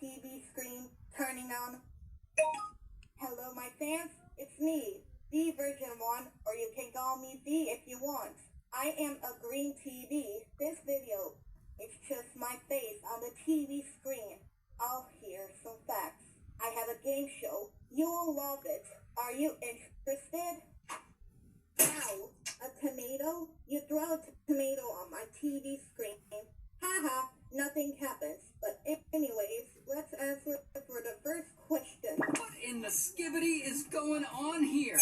TV screen turning on. Hello, my fans. It's me, V version 1, or you can call me V if you want. I am a green TV. This video is just my face on the TV screen. I'll hear some facts. I have a game show. You'll love it. Are you interested? Ow, a tomato? You throw a tomato on my TV screen. Haha, nothing happens. But anyways, let's answer for the first question. What in the skibbity is going on here?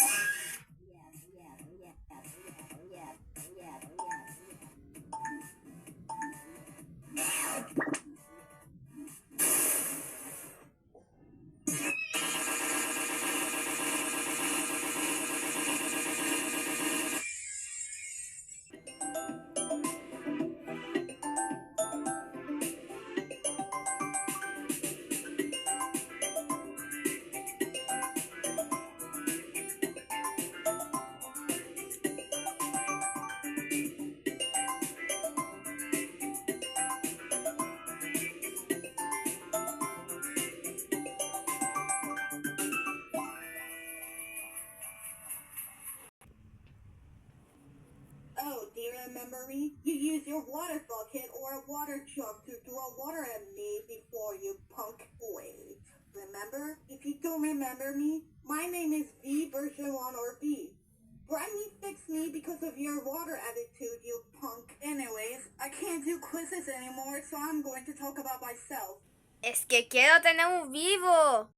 Oh, do you remember me? You used your water bucket or a water jug to throw water at me before, you punk. Wait, remember? If you don't remember me, my name is V version 1 or V. Brightly fix me because of your water attitude, you punk. Anyways, I can't do quizzes anymore, so I'm going to talk about myself. Es que quiero tener un vivo.